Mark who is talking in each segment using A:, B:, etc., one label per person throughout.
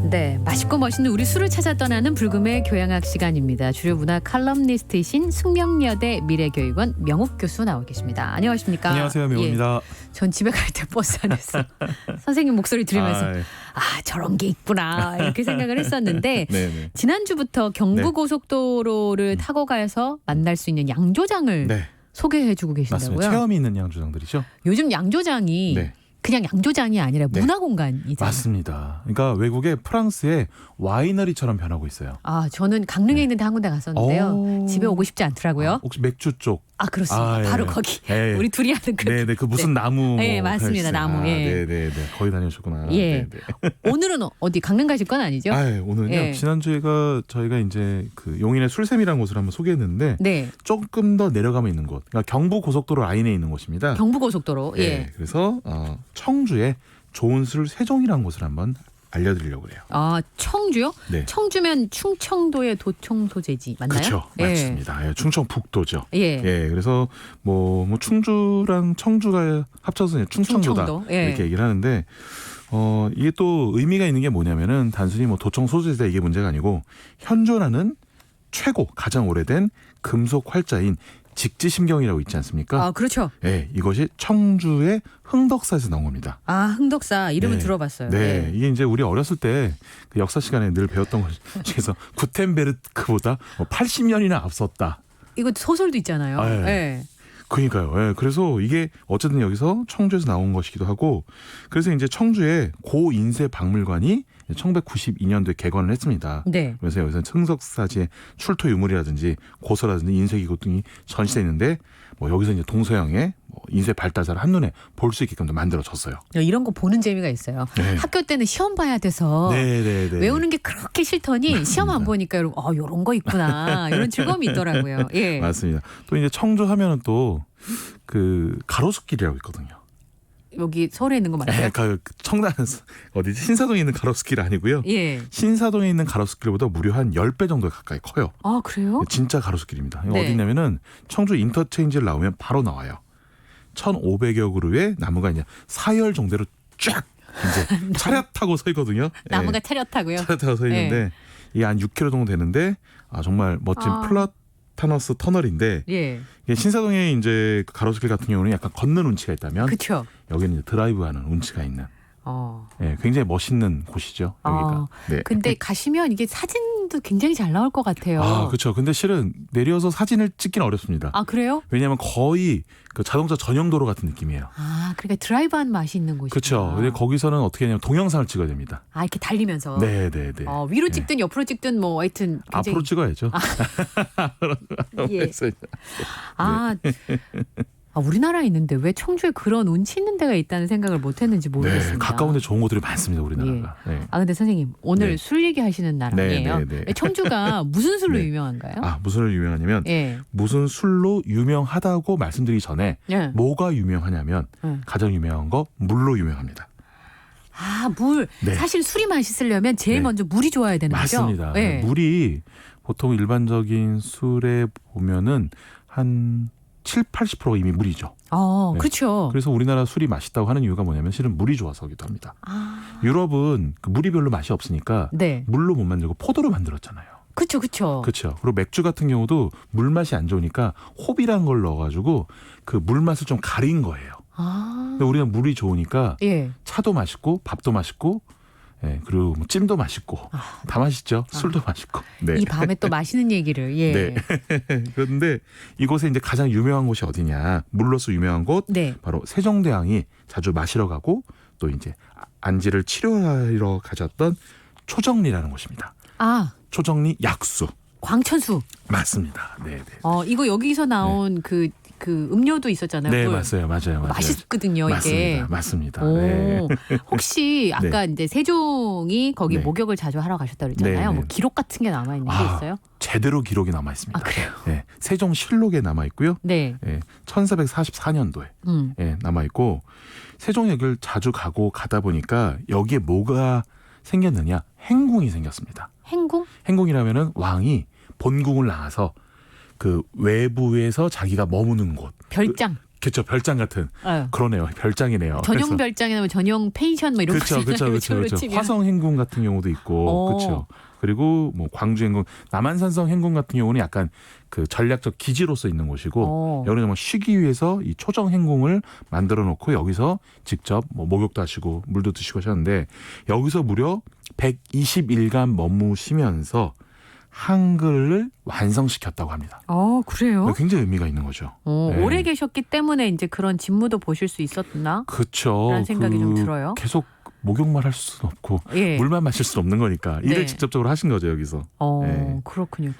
A: 네, 맛있고 멋있는 우리 술을 찾아 떠나는 불금의 교양학 시간입니다. 주류 문화 칼럼니스트이신 숙명여대 미래교육원 명욱 교수 나와 계십니다. 안녕하십니까?
B: 안녕하세요, 명욱입니다.
A: 전 집에 갈 때 버스 안에서 선생님 목소리 들으면서 저런 게 있구나 이렇게 생각을 했었는데
B: 네네.
A: 지난주부터 경부고속도로를 타고 가서 만날 수 있는 양조장을
B: 네,
A: 소개해주고 계신다고요?
B: 맞습니다. 체험이 있는 양조장들이죠.
A: 요즘 양조장이
B: 네.
A: 그냥 양조장이 아니라
B: 네.
A: 문화공간이잖아요.
B: 맞습니다. 그러니까 외국의 프랑스의 와이너리처럼 변하고 있어요.
A: 저는 강릉에 있는데 한 군데 갔었는데요.
B: 오.
A: 집에 오고 싶지 않더라고요.
B: 혹시 맥주 쪽?
A: 그렇습니다.
B: 예.
A: 바로 거기.
B: 예.
A: 우리 둘이 하는 그.
B: 네네, 그 무슨 나무?
A: 네, 맞습니다. 나무. 예.
B: 네네네, 거기 다녀오셨구나.
A: 예.
B: 네네.
A: 오늘은 어디 강릉 가실 건 아니죠?
B: 오늘은요.
A: 예.
B: 지난주에가 저희가 이제 그 용인의 술샘이라는 곳을 한번 소개했는데
A: 네.
B: 조금 더 내려가면 있는 곳. 그러니까 경부 고속도로 라인에 있는 곳입니다.
A: 경부고속도로. 예.
B: 그래서 청주에 좋은 술 세종이라는 곳을 한번 알려드리려고 해요.
A: 청주요?
B: 네.
A: 청주면 충청도의 도청 소재지 맞나요?
B: 그렇죠,
A: 예.
B: 맞습니다. 충청북도죠.
A: 예.
B: 그래서 뭐 충주랑 청주가 합쳐서 충청도다
A: 충청도. 예.
B: 이렇게 얘기를 하는데 이게 또 의미가 있는 게 뭐냐면은 단순히 뭐 도청 소재다 이게 문제가 아니고 현존하는 최고 가장 오래된 금속 활자인 직지심경이라고 있지 않습니까?
A: 그렇죠.
B: 네, 이것이 청주의 흥덕사에서 나온 겁니다.
A: 흥덕사 이름은
B: 네.
A: 들어봤어요.
B: 네, 이게 이제 우리 어렸을 때 그 역사 시간에 늘 배웠던 것 중에서 구텐베르크보다 80년이나 앞섰다.
A: 이거 소설도 있잖아요.
B: 예.
A: 예.
B: 그러니까요. 예, 그래서 이게 어쨌든 여기서 청주에서 나온 것이기도 하고, 그래서 이제 청주의 고인쇄 박물관이 1992년도에 개관을 했습니다.
A: 네.
B: 그래서 여기서 청석사지의 출토 유물이라든지 고서라든지 인쇄기구 등이 전시돼 있는데, 뭐 여기서 이제 동서양의 인쇄 발달사를 한눈에 볼 수 있게끔 만들어졌어요.
A: 이런 거 보는 재미가 있어요.
B: 네.
A: 학교 때는 시험 봐야 돼서
B: 네.
A: 외우는 게 그렇게 싫더니
B: 맞습니다.
A: 시험 안 보니까 요런 거 있구나 이런 즐거움이 있더라고요. 예.
B: 맞습니다. 또 이제 청주 하면은 또 그 가로수길이라고 있거든요.
A: 여기 서울에 있는 거 맞나요?
B: 청담 어디지? 신사동에 있는 가로수길 아니고요.
A: 예.
B: 신사동에 있는 가로수길보다 무려 한 10배 정도 가까이 커요.
A: 그래요?
B: 진짜 가로수길입니다. 이거
A: 네.
B: 어디냐면은 청주 인터체인지를 나오면 바로 나와요. 1,500여 그루의 나무가 이제 사열 정도로 쫙 이제 차렷 타고 서 있거든요.
A: 나무가 차렷하고요.
B: 차렷 타고 서 있는데 이게 한 6km 정도 되는데 정말 멋진 플라타너스 터널인데
A: 예.
B: 이게 신사동에 이제 가로수길 같은 경우는 약간 걷는 운치가 있다면
A: 그렇죠.
B: 여기는 이제 드라이브하는 운치가 있는 굉장히 멋있는 곳이죠. 여기가. 네.
A: 근데 가시면 이게 사진도 굉장히 잘 나올 것 같아요.
B: 그렇죠. 근데 실은 내려서 사진을 찍기는 어렵습니다.
A: 그래요?
B: 왜냐하면 거의 그 자동차 전용 도로 같은 느낌이에요.
A: 그러니까 드라이브한 맛이 있는 곳이죠.
B: 그렇죠. 근데 거기서는 어떻게 하냐면 동영상을 찍어야 됩니다.
A: 이렇게 달리면서.
B: 네.
A: 위로 찍든 옆으로 찍든 뭐 하여튼 굉장히...
B: 앞으로 찍어야죠.
A: 예. 우리나라에 있는데 왜 청주에 그런 운치 있는 데가 있다는 생각을 못했는지 모르겠습니다.
B: 네, 가까운 데 좋은 곳들이 많습니다. 우리나라가.
A: 예.
B: 네.
A: 근데 선생님 오늘
B: 네.
A: 술 얘기하시는 날 아니에요?
B: 네.
A: 청주가 무슨 술로
B: 네.
A: 유명한가요?
B: 무슨 술로 유명하냐면 무슨 술로 유명하다고 말씀드리기 전에 뭐가 유명하냐면 가장 유명한 거 물로 유명합니다.
A: 물.
B: 네.
A: 사실 술이 맛있으려면 제일 먼저 물이 좋아야 되는 거죠?
B: 맞습니다.
A: 네.
B: 물이 보통 일반적인 술에 보면은 한 70-80%가 이미 물이죠. 네.
A: 그렇죠.
B: 그래서 우리나라 술이 맛있다고 하는 이유가 뭐냐면 실은 물이 좋아서기도 합니다. 유럽은 그 물이 별로 맛이 없으니까 물로 못 만들고 포도로 만들었잖아요.
A: 그렇죠.
B: 그렇죠. 그리고 맥주 같은 경우도 물 맛이 안 좋으니까 홉이란 걸 넣어가지고 그 물 맛을 좀 가린 거예요. 근데 우리는 물이 좋으니까 차도 맛있고 밥도 맛있고 그리고 뭐 찜도 맛있고 다 맛있죠. 술도 맛있고. 네.
A: 이 밤에 또 맛있는 얘기를.
B: 네. 그런데 이곳에 이제 가장 유명한 곳이 어디냐? 물로서 유명한 곳 바로 세종대왕이 자주 마시러 가고 또 이제 안지를 치료하러 가졌던 초정리라는 곳입니다. 초정리 약수.
A: 광천수.
B: 맞습니다. 네.
A: 이거 여기서 나온 그 음료도 있었잖아요.
B: 네,
A: 물.
B: 맞아요.
A: 맛있거든요, 이게.
B: 맞습니다. 네.
A: 혹시 아까 이제 세종이 거기 목욕을 자주 하러 가셨다고 그랬잖아요. 뭐 기록 같은 게 남아 있는 게 있어요?
B: 제대로 기록이 남아 있습니다.
A: 그래요?
B: 네. 세종실록에 남아 있고요. 1444년도에 남아 있고 세종역을 자주 가다 보니까 여기에 뭐가 생겼느냐? 행궁이 생겼습니다.
A: 행궁?
B: 행궁이라면은 왕이 본궁을 나가서 그 외부에서 자기가 머무는 곳.
A: 별장.
B: 그렇죠. 별장 같은. 그러네요. 별장이네요.
A: 전용 별장이나 전용 펜션 뭐 이런 거
B: 그렇죠. 화성 행궁 같은 경우도 있고. 그렇죠. 그리고 뭐 광주 행궁, 남한산성 행궁 같은 경우는 약간 그 전략적 기지로서 있는 곳이고 여기는 정말 쉬기 위해서 이 초정 행궁을 만들어 놓고 여기서 직접 뭐 목욕도 하시고 물도 드시고 하셨는데 여기서 무려 121간 머무시면서 한글을 완성시켰다고 합니다.
A: 그래요?
B: 굉장히 의미가 있는 거죠.
A: 네. 오래 계셨기 때문에 이제 그런 직무도 보실 수 있었나?
B: 그렇죠.
A: 라는 생각이 좀 들어요.
B: 계속 목욕만 할 수는 없고 물만 마실 수는 없는 거니까 일을 직접적으로 하신 거죠 여기서.
A: 그렇군요.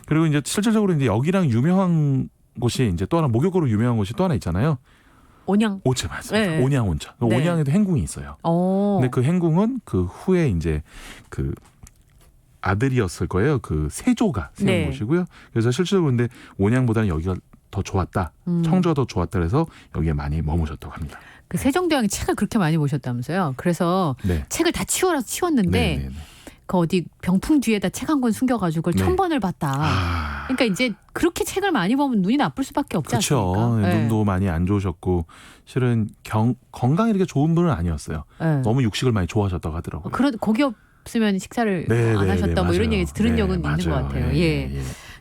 B: 그리고 이제 실질적으로 이제 여기랑 유명한 곳이 이제 또 하나 목욕으로 유명한 곳이 또 하나 있잖아요.
A: 온양.
B: 오체 맞습니다. 온양 온천. 온양에도 행궁이 있어요. 근데 그 행궁은 그 후에 이제 그 아들이었을 거예요. 그 세조가 세운 곳이고요. 그래서 실질적으로 근데 온양보다는 여기가 더 좋았다. 청주가 더 좋았다 그래서 여기에 많이 머무셨다고 합니다.
A: 그 세종대왕이 책을 그렇게 많이 보셨다면서요. 그래서 책을 다 치웠는데 그 어디 병풍 뒤에다 책 한 권 숨겨가지고 그걸 1000번을 봤다. 그러니까 이제 그렇게 책을 많이 보면 눈이 나쁠 수밖에 없지 않습니까?
B: 그렇죠. 눈도 많이 안 좋으셨고 실은 건강이 이렇게 좋은 분은 아니었어요. 너무 육식을 많이 좋아하셨다고 하더라고요.
A: 고기 없으면 식사를 안 하셨다 뭐 이런 얘기 들은 적은 있는 것 같아요.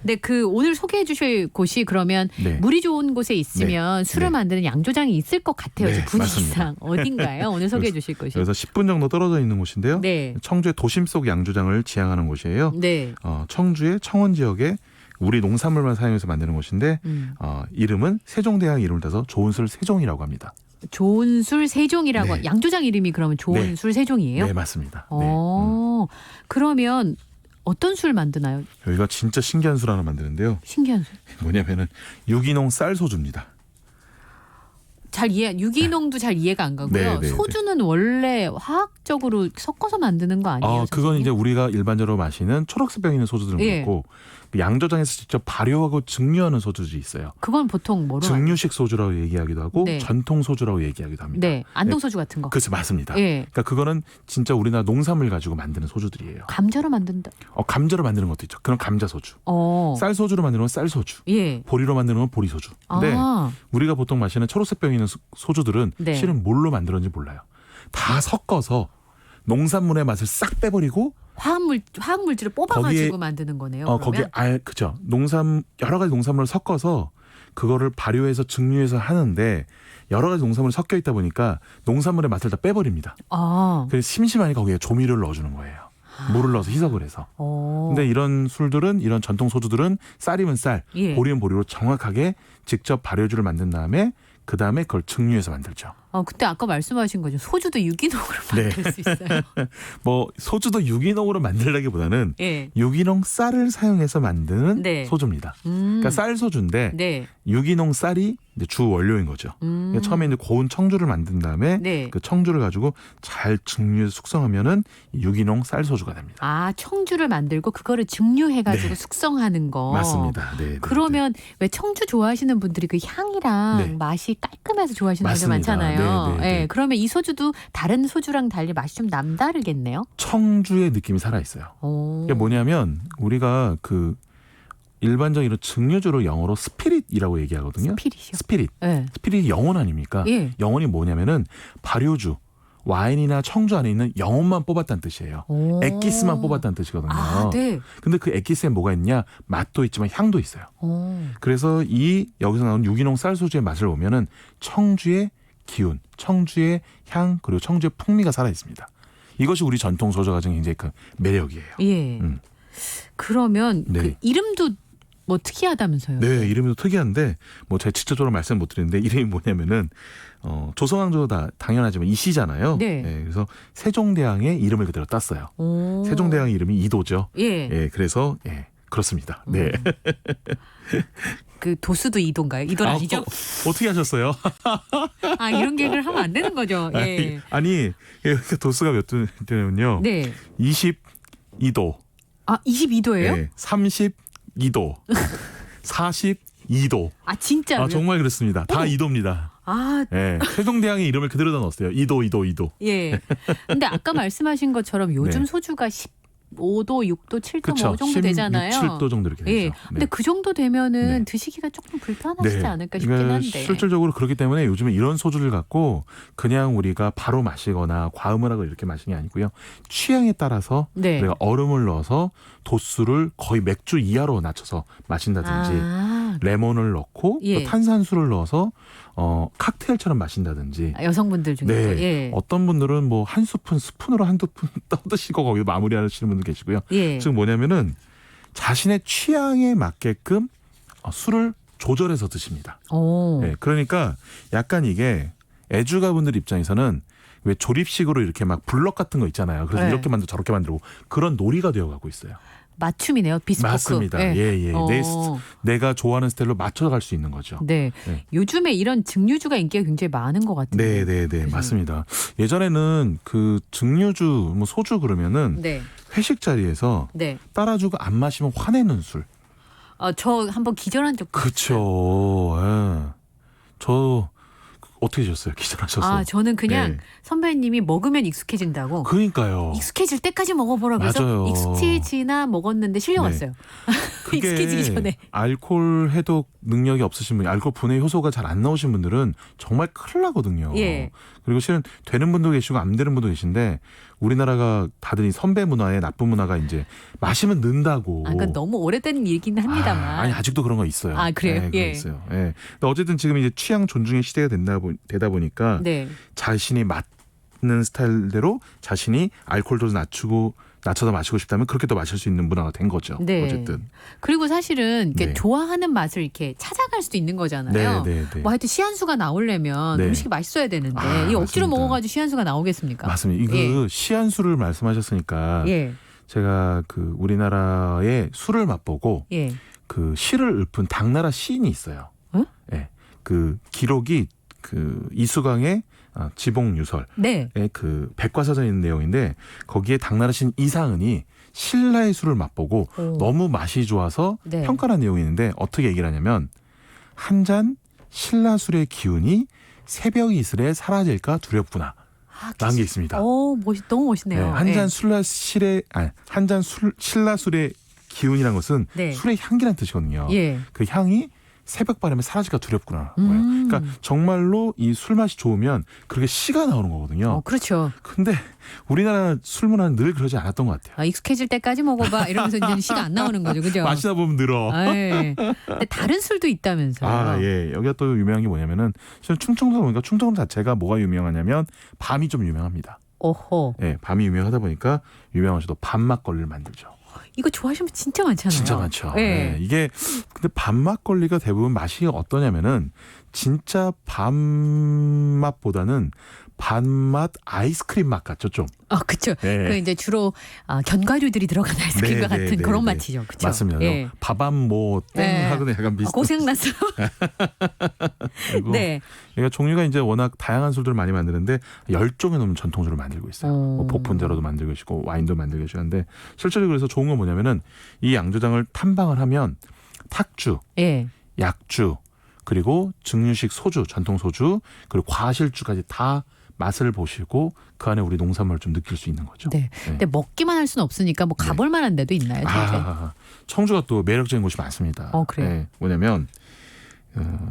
A: 근데 그 오늘 소개해 주실 곳이 그러면 물이 좋은 곳에 있으면 술을 만드는 양조장이 있을 것 같아요. 분위기상. 어딘가요? 오늘 소개해 주실 곳이.
B: 여기서 10분 정도 떨어져 있는 곳인데요. 청주의 도심 속 양조장을 지향하는 곳이에요. 청주의 청원 지역에 우리 농산물만 사용해서 만드는 곳인데 이름은 세종대왕 이름을 따서 좋은술 세종이라고 합니다.
A: 좋은술 세종이라고 양조장 이름이 그러면 좋은술 세종이에요?
B: 네, 맞습니다.
A: 그러면 어떤 술 만드나요?
B: 여기가 진짜 신기한 술 하나 만드는데요.
A: 신기한 술?
B: 뭐냐면은 유기농 쌀 소주입니다.
A: 유기농도 잘 이해가 안 가고요. 소주는 원래 화학적으로 섞어서 만드는 거 아니에요?
B: 그건 이제 우리가 일반적으로 마시는 초록색 병 있는 소주들은 그렇고 양조장에서 직접 발효하고 증류하는 소주들이 있어요.
A: 그건 보통 뭐로?
B: 증류식 소주라고 얘기하기도 하고 전통 소주라고 얘기하기도 합니다.
A: 안동 소주 같은 거.
B: 그렇죠, 맞습니다. 그러니까 그거는 진짜 우리나라 농산물 가지고 만드는 소주들이에요.
A: 감자로 만든다.
B: 감자로 만드는 것도 있죠. 그런 감자 소주. 쌀 소주로 만드는 건 쌀 소주. 보리로 만드는 건 보리 소주. 근데 우리가 보통 마시는 초록색 병 있는 소주들은 실은 뭘로 만들었는지 몰라요. 다 섞어서 농산물의 맛을 싹 빼버리고
A: 화학물질을 뽑아가지고 만드는 거네요.
B: 거기에 그죠. 여러 가지 농산물을 섞어서 그거를 발효해서 증류해서 하는데 여러 가지 농산물이 섞여 있다 보니까 농산물의 맛을 다 빼버립니다. 그래서 심심하니까 거기에 조미료를 넣어주는 거예요. 물을 넣어서 희석을 해서. 근데 이런 술들은 이런 전통 소주들은 쌀이면 쌀, 보리면 보리로 정확하게 직접 발효주를 만든 다음에 그 다음에 그걸 증류해서 만들죠.
A: 그때 아까 말씀하신 거죠. 소주도 유기농으로 만들 수 있어요.
B: 뭐 소주도 유기농으로 만들라기보다는 유기농 쌀을 사용해서 만드는 소주입니다. 그러니까 쌀 소주인데 유기농 쌀이 이제 주 원료인 거죠. 그러니까 처음에 이제 고운 청주를 만든 다음에 그 청주를 가지고 잘 증류해서 숙성하면은 유기농 쌀 소주가 됩니다.
A: 청주를 만들고 그거를 증류해가지고 숙성하는 거.
B: 맞습니다.
A: 그러면 왜 청주 좋아하시는 분들이 그 향이랑 맛이 깔끔해서 좋아하시는 분들 많잖아요. 그러면 이 소주도 다른 소주랑 달리 맛이 좀 남다르겠네요.
B: 청주의 느낌이 살아 있어요. 이게 뭐냐면 우리가 그 일반적인 이런 증류주로 영어로 스피릿이라고 얘기하거든요. 스피릿. 스피릿이 영혼 아닙니까? 영혼이 뭐냐면은 발효주, 와인이나 청주 안에 있는 영혼만 뽑았다는 뜻이에요. 액기스만 뽑았다는 뜻이거든요. 근데 그 액기스에 뭐가 있냐? 맛도 있지만 향도 있어요. 그래서 여기서 나온 유기농 쌀소주의 맛을 보면은 청주의 기운, 청주의 향, 그리고 청주의 풍미가 살아 있습니다. 이것이 우리 전통 소주 가정의 굉장히 그 매력이에요.
A: 그러면 그 이름도 뭐 특이하다면서요?
B: 이름도 특이한데 뭐 제가 직접적으로 말씀 못 드리는데 이름이 뭐냐면은 조선왕조 당연하지만 이씨잖아요. 그래서 세종대왕의 이름을 그대로 땄어요. 세종대왕의 이름이 이도죠. 그래서 그렇습니다.
A: 그 도수도 이도인가요? 이도 아니죠?
B: 어떻게 하셨어요?
A: 이런 계획을 하면 안 되는 거죠.
B: 아니 도수가 몇 도냐면요. 22도.
A: 22도예요?
B: 32도. 42도.
A: 진짜요?
B: 정말 그렇습니다. 다 2도입니다. 세종대왕의 이름을 그대로 다 넣었어요. 2도.
A: 근데 아까 말씀하신 것처럼 요즘 소주가 15도, 6도, 7도
B: 그쵸.
A: 뭐 정도 되잖아요.
B: 7도 정도 이렇게 되죠.
A: 예. 근데 그 정도 되면은
B: 네.
A: 드시기가 조금 불편하시지
B: 네.
A: 않을까 싶긴
B: 그러니까
A: 한데.
B: 실질적으로 그렇기 때문에 요즘에 이런 소주를 갖고 그냥 우리가 바로 마시거나 과음을 하고 이렇게 마시는 게 아니고요. 취향에 따라서
A: 네.
B: 우리가 얼음을 넣어서 도수를 거의 맥주 이하로 낮춰서 마신다든지 레몬을 넣고
A: 예.
B: 또 탄산수를 넣어서 칵테일처럼 마신다든지.
A: 여성분들 중에
B: 네.
A: 예.
B: 어떤 분들은 뭐 한 스푼으로 한두 푼 떠드시고 거기서 마무리하시는 분들 계시고요.
A: 예.
B: 즉 뭐냐면은 자신의 취향에 맞게끔 술을 조절해서 드십니다. 네, 그러니까 약간 이게 애주가분들 입장에서는 왜 조립식으로 이렇게 막 블럭 같은 거 있잖아요. 그래서
A: 네.
B: 이렇게 만들고 저렇게 만들고 그런 놀이가 되어가고 있어요.
A: 맞춤이네요. 비스포크.
B: 맞습니다.
A: 예.
B: 예. 내가 좋아하는 스타일로 맞춰갈 수 있는 거죠.
A: 네.
B: 네.
A: 요즘에 이런 증류주가 인기가 굉장히 많은 것 같아요.
B: 네, 맞습니다. 예전에는 그 증류주, 뭐 소주 그러면은
A: 네.
B: 회식 자리에서
A: 네.
B: 따라주고 안 마시면 화내는 술.
A: 저 한번 기절한 적도 있어요.
B: 그쵸. 예. 저 어떻게 되셨어요? 기절하셨어요?
A: 저는 그냥
B: 네.
A: 선배님이 먹으면 익숙해진다고.
B: 그러니까요.
A: 익숙해질 때까지 먹어보라 그래서
B: 맞아요.
A: 익숙해지나 먹었는데 실려왔어요.
B: 그게
A: 익숙해지기 전에.
B: 알코올 해독 능력이 없으신 분, 알코올 분해 효소가 잘 안 나오신 분들은 정말 큰일 나거든요.
A: 예.
B: 그리고 실은 되는 분도 계시고 안 되는 분도 계신데 우리나라가 다들 이 선배 문화에 나쁜 문화가 이제 마시면 는다고.
A: 그러니까 너무 오래된 얘기긴 합니다만.
B: 아니 아직도 그런 거 있어요.
A: 그래요?
B: 네, 그거
A: 예.
B: 있어요. 예. 근데 어쨌든 지금 이제 취향 존중의 시대가 되다 보니까
A: 네.
B: 자신이 맞는 스타일대로 자신이 알코올 도수 낮춰서 마시고 싶다면 그렇게 또 마실 수 있는 문화가 된 거죠.
A: 네.
B: 어쨌든.
A: 그리고 사실은 이렇게
B: 네.
A: 좋아하는 맛을 이렇게 찾아갈 수도 있는 거잖아요.
B: 네.
A: 뭐 하여튼 시한수가 나오려면
B: 네.
A: 음식이 맛있어야 되는데 이 억지로
B: 맞습니다.
A: 먹어가지고 시한수가 나오겠습니까?
B: 맞습니다. 이거 시한수를 말씀하셨으니까
A: 예.
B: 제가 그 우리나라의 술을 맛보고
A: 예.
B: 그 시를 읊은 당나라 시인이 있어요. 예. 그 기록이 그 이수강의 지봉유설의
A: 네.
B: 그 백과사전에 있는 내용인데 거기에 당나라 시인 이상은이 신라의 술을 맛보고 너무 맛이 좋아서
A: 네.
B: 평가한 내용이 있는데 어떻게 얘기를 하냐면 한 잔 신라 술의 기운이 새벽 이슬에 사라질까 두렵구나. 라는 게 있습니다.
A: 너무 멋있네요.
B: 한 잔 신라 술의 기운이라는 것은
A: 네.
B: 술의 향기라는 뜻이거든요.
A: 예.
B: 그 향이 새벽 바람에 사라질까 두렵구나. 그러니까 정말로 이 술 맛이 좋으면 그렇게 시가 나오는 거거든요.
A: 그렇죠.
B: 근데 우리나라 술 문화는 늘 그러지 않았던 것 같아요.
A: 익숙해질 때까지 먹어봐 이러면서 이제 시가 안 나오는 거죠, 그죠?
B: 마시다 보면 늘어.
A: 예. 근데 다른 술도 있다면서요?
B: 예. 여기가 또 유명한 게 뭐냐면은 실은 충청도 보니까 충청도 자체가 뭐가 유명하냐면 밤이 좀 유명합니다.
A: 오호.
B: 예, 밤이 유명하다 보니까 유명하셔도 밤막걸리를 만들죠.
A: 이거 좋아하시는 분 진짜 많잖아요.
B: 진짜 많죠.
A: 예.
B: 네. 이게 근데 밤막걸리가 대부분 맛이 어떠냐면은 진짜 밤맛보다는 밤맛 아이스크림 맛 같죠, 좀.
A: 그렇죠.
B: 네.
A: 그 이제 주로 견과류들이 들어간 아이스크림과 같은 그런 맛이죠. 그렇죠.
B: 맞습니다.
A: 예.
B: 밥안 뭐땡 하고는 약간 비슷한.
A: 고생났어요.
B: 그리고
A: 네.
B: 얘가 종류가 이제 워낙 다양한 술들을 많이 만드는데 10종에 넘는 전통주를 만들고 있어요. 뭐 복분자로도 만들고 계시고 와인도 만들고 계시는데 실제로 그래서 좋은 건 뭐냐면은 이 양조장을 탐방을 하면 탁주,
A: 예.
B: 약주, 그리고 증류식 소주, 전통 소주, 그리고 과실주까지 다 맛을 보시고 그 안에 우리 농산물을 좀 느낄 수 있는 거죠.
A: 네. 근데 먹기만 할 수는 없으니까 뭐 가볼 만한 데도 있나요?
B: 청주가 또 매력적인 곳이 많습니다.
A: 그래요?
B: 네, 뭐냐면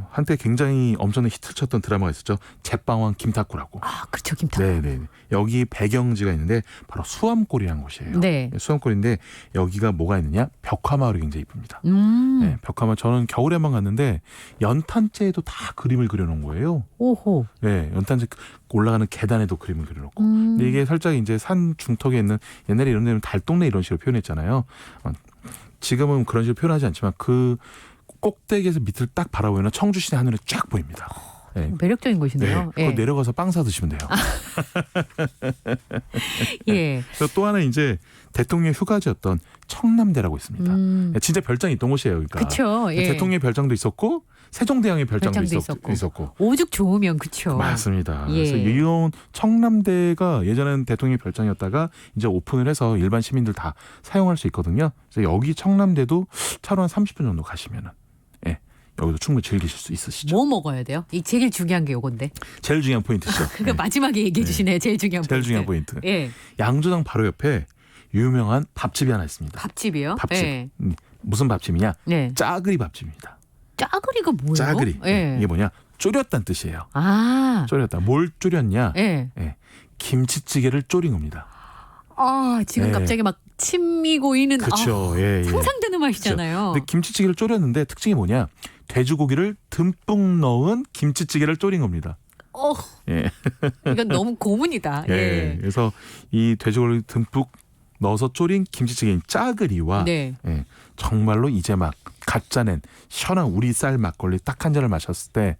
B: 한때 굉장히 엄청난 히트를 쳤던 드라마가 있었죠. 제빵왕 김탁구라고.
A: 그렇죠. 김탁구.
B: 네. 여기 배경지가 있는데 바로 수암골이라는 곳이에요.
A: 네.
B: 수암골인데 여기가 뭐가 있느냐? 벽화마을이 굉장히 이쁩니다. 네, 벽화마을 저는 겨울에만 갔는데 연탄재에도 다 그림을 그려놓은 거예요.
A: 오호.
B: 네, 연탄재 올라가는 계단에도 그림을 그려놓고. 근데 이게 살짝 이제 산 중턱에 있는 옛날에 이런 데는 달동네 이런 식으로 표현했잖아요. 지금은 그런 식으로 표현하지 않지만 그 꼭대기에서 밑을 딱 바라보면 청주시내 하늘이 쫙 보입니다. 네.
A: 매력적인 곳이네요.
B: 네.
A: 예.
B: 내려가서 빵 사 드시면 돼요.
A: 예.
B: 또 하나 이제 대통령 휴가지였던 청남대라고 있습니다. 진짜 별장이 있던 곳이에요. 그러니까.
A: 그렇죠. 예.
B: 대통령의 별장도 있었고 세종대왕의 별장도 있었고.
A: 오죽 좋으면 그렇죠.
B: 맞습니다.
A: 예.
B: 그래서 이런 청남대가 예전에는 대통령의 별장이었다가 이제 오픈을 해서 일반 시민들 다 사용할 수 있거든요. 그래서 여기 청남대도 차로 한 30분 정도 가시면은 여기도 충분히 즐기실 수 있으시죠.
A: 뭐 먹어야 돼요? 이 제일 중요한 게 요건데.
B: 제일 중요한 포인트죠.
A: 그거 마지막에 얘기해 주시네요. 제일 중요한 포인트.
B: 제일 중요한 포인트.
A: 예.
B: 양조장 바로 옆에 유명한 밥집이 하나 있습니다.
A: 밥집이요?
B: 밥집.
A: 네.
B: 무슨 밥집이냐?
A: 네.
B: 짜그리 밥집입니다.
A: 짜그리가 뭐예요?
B: 짜그리.
A: 네.
B: 이게 뭐냐? 졸였다는 뜻이에요.
A: 아.
B: 졸였다. 뭘 졸였냐?
A: 네.
B: 네. 김치찌개를 졸인 겁니다.
A: 지금 갑자기 막 침이 고이는.
B: 그렇죠.
A: 상상되는 맛이잖아요.
B: 그렇죠. 근데 김치찌개를 졸였는데 특징이 뭐냐? 돼지고기를 듬뿍 넣은 김치찌개를 졸인 겁니다.
A: 이건 너무 고문이다.
B: 그래서 이 돼지고기를 듬뿍 넣어서 졸인 김치찌개인 짜그리와 정말로 이제 막 갓 짜낸 시원한 우리 쌀 막걸리 딱 한 잔을 마셨을 때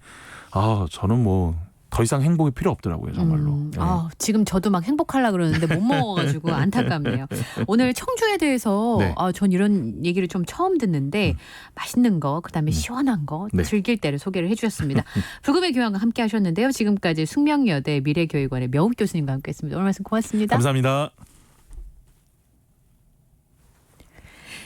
B: 저는 뭐 더 이상 행복이 필요 없더라고요, 정말로.
A: 지금 저도 막 행복하려고 그러는데 못 먹어가지고 안타깝네요. 오늘 청주에 대해서 전 이런 얘기를 좀 처음 듣는데 맛있는 거, 그다음에 시원한 거, 즐길 때를 소개를 해주셨습니다. 불금의 교양과 함께 하셨는데요. 지금까지 숙명여대 미래교육원의 명욱 교수님과 함께했습니다. 오늘 말씀 고맙습니다.
B: 감사합니다.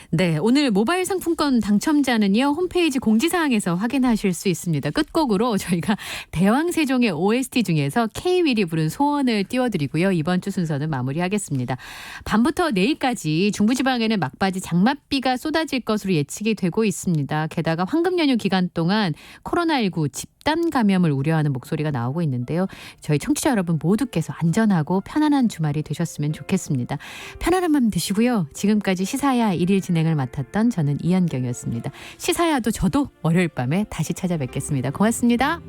A: 네, 오늘 모바일 상품권 당첨자는요, 홈페이지 공지사항에서 확인하실 수 있습니다. 끝곡으로 저희가 대왕세종의 OST 중에서 K-윌이 부른 소원을 띄워드리고요. 이번 주 순서는 마무리하겠습니다. 밤부터 내일까지 중부지방에는 막바지 장맛비가 쏟아질 것으로 예측이 되고 있습니다. 게다가 황금 연휴 기간 동안 코로나19 집단 감염을 우려하는 목소리가 나오고 있는데요. 저희 청취자 여러분 모두께서 안전하고 편안한 주말이 되셨으면 좋겠습니다. 편안한 밤 되시고요. 지금까지 시사야 1일 진행을 맡았던 저는 이현경이었습니다. 시사야도 저도 월요일 밤에 다시 찾아뵙겠습니다. 고맙습니다.